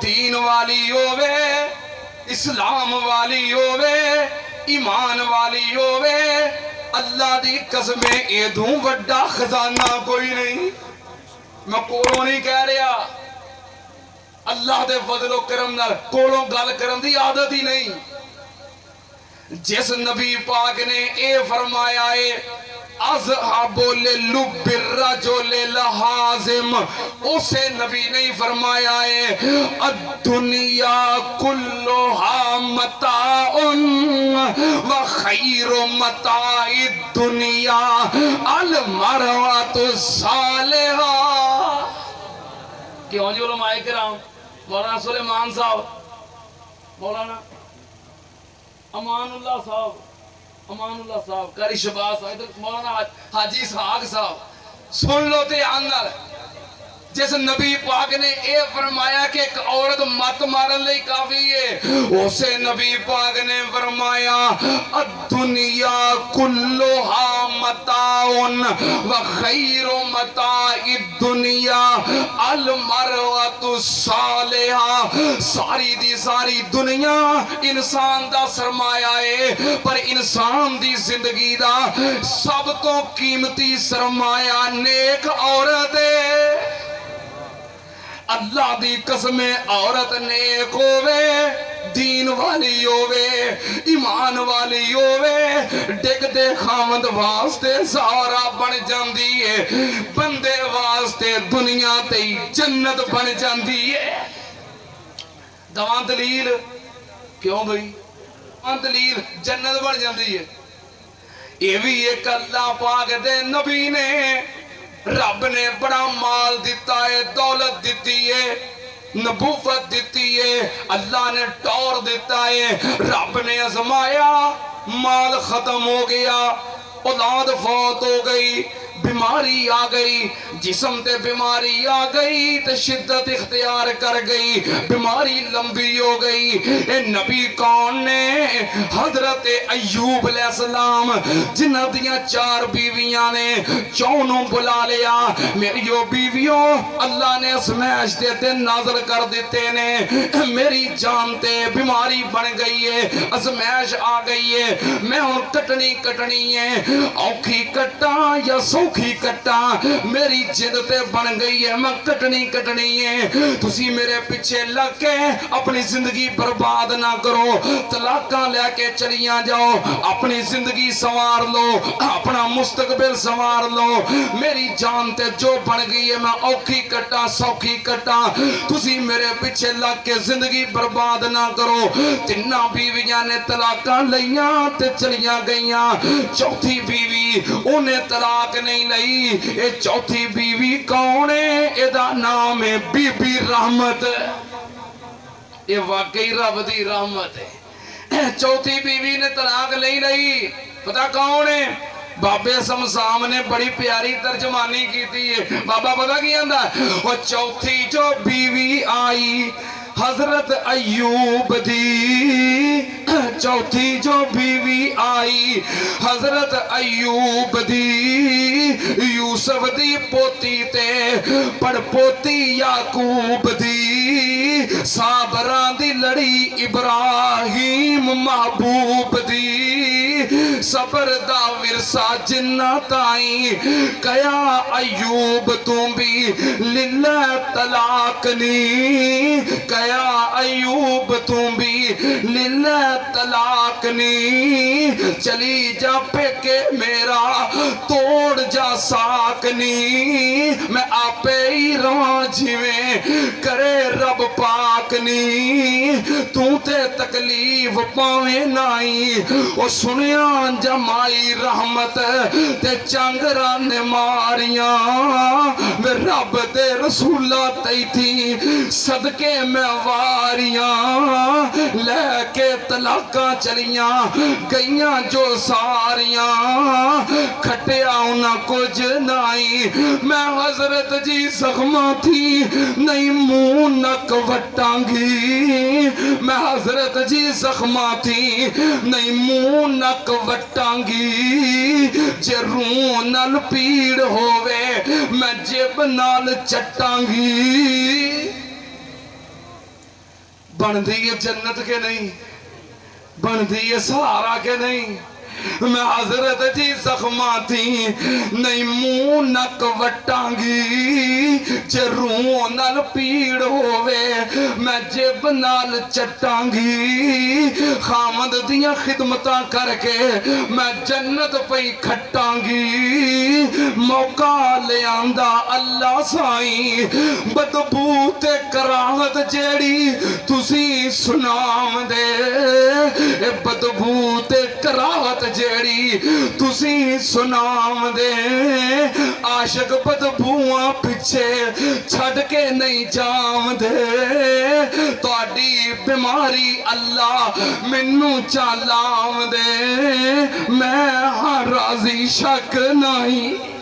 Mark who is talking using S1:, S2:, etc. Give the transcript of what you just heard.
S1: دین والی ہووے، اسلام والی ہووے، ایمان والی ہووے، اللہ دی قسمیں ایدوں وڈا خزانہ کوئی نہیں۔ میں کولوں نہیں کہہ رہا، اللہ دے فضل و کرم نال کولوں گل کرن دی عادت ہی نہیں۔ جس نبی پاک نے اے فرمایا ہے اذهب للب الرجل لحازم، اسے نبی نہیں فرمایا ہے الدنیا کلها متاع وخیر متاع الدنیا المرأة الصالحہ۔ کیوں جی علماء کرام، مولانا سلیمان صاحب، مولانا امان اللہ صاحب، امان اللہ صاحب، قاری شباز صاحب، مولانا حاجی اسحاق صاحب، سن لو تے اندر جس نبی پاک نے اے فرمایا کہ ایک عورت مت مارن لئی کافی ہے، اسے نبی پاک نے فرمایا الدنیا کلها متاع وخیر متاع الدنیا المرأة الصالحہ۔ ساری دی ساری دنیا انسان دا سرمایہ ہے، پر انسان دی زندگی دا سب تو قیمتی سرمایہ نیک عورت ہے۔ اللہ دی قسمیں عورت نیک ہووے، دین والی ہووے، ایمان والی ہووے، ڈگ دے خامد واسطے سارا بن جاندی ہے، بندے واسطے دنیا تے جنت بن جاندی ہے۔ دواں دلیل کیوں بھئی؟ دواں دلیل جنت بن جاندی ہے۔ یہ بھی ایک اللہ پاک دے نبی نے، رب نے بڑا مال دیتا ہے، دولت دیتی ہے، نبوت دیتی ہے، اللہ نے ٹور دیتا ہے، رب نے آزمایا، مال ختم ہو گیا، اولاد فوت ہو گئی، بیماری آ گئی، جسم تے بیماری آ گئی تے شدت اختیار کر گئی، بیماری لمبی ہو گئی۔ اے نبی کون نے؟ حضرت ایوب علیہ السلام، جنہ دیاں 4 بیویاں نے، چونوں بلا لیا، میریو بیویوں اللہ نے اسمیش دیتے نازل کر دیتے نے، میری جان تے بیماری بن گئی ہے، اسمیش آ گئی ہے، میں ان کٹنی ہے، اوکھی کٹا یا سوکھی کٹا، میری جد تے بن گئی ہے، میں کٹنی ہے، تسی میرے پیچھے لگ کے اپنی زندگی برباد نہ کرو، طلاقاں لے کے چلیاں جاؤ، اپنی زندگی سنوار لو، اپنا مستقبل سنوار لو، میری جان تے جو بن گئی ہے، میں اوکھی کٹا سوکھی کٹا، تسی میرے پیچھے لگ کے زندگی برباد نہ کرو۔ 3 بیویاں نے طلاقاں لیاں تے چلیاں گئیاں، چوتھی بیوی انہیں طلاق نہیں لئی۔ اے چوتھی بیوی کون ہے؟ ایدہ نام ہے بی بی رحمت۔ یہ واقعی رب دی رحمت ہے۔ چوتھی بیوی نے طلاق نہیں لئی، پتہ کون ہے؟ بابے سمسام نے بڑی پیاری ترجمانی کی تھی، بابا پتہ کیا اندہ وہ چوتھی جو بیوی آئی حضرت ایوب دی، چوتھی جو بیوی آئی حضرت ایوب دی، یوسف دی پوتی تے پڑ پوتی یعقوب دی، صابران دی لڑی ابراہیم محبوب دی، صبر دا ورثہ جنات آئیں، کیا ایوب تم بھی للہ طلاق نی، کیا ایوب تم بھی للہ طلاق نی، چلی جا پیکے میرا توڑ جا ساکنی، میں آپے ہی رواں جیویں کرے رب پاک نی، تو تے تکلیف پاویں نائی، او سنیاں جمائی رحمت تے چنگران ماریاں، میں رب دے رسولہ تی تھی صدقے میں واریاں، لے کے طلاقاں چلیاں گئیاں جو ساریاں، کھٹیا انہاں کچھ نائی، میں حضرت جی زخمہ تھی نہیں منہ نک وٹاں گی، میں حضرت جی زخمہ تھی نہیں منہ نک وٹاں گی، جے رون نال پیڑ ہووے میں جب نال چٹاں گی۔ بن دی ہے جنت کے نہیں بن دی ہے سہارا کے نہیں میں حضرت جی زخماتی نہیں منہ نک وٹانگی جے روح نال پیڑ ہووے میں جیب نال چٹانگی خامد دیاں خدمتاں کر کے میں جنت پئی کھٹانگی موقع لے آندہ اللہ سائیں بدبو تے کراہت جیڑی تسی سنام دے بدبو تے کراہت جیڑی تسی سنام دے عاشق بدبوواں پچھے چھڑ کے نہیں جام دے تواڈی بیماری اللہ منو چالام دے میں ہاں راضی شک نہیں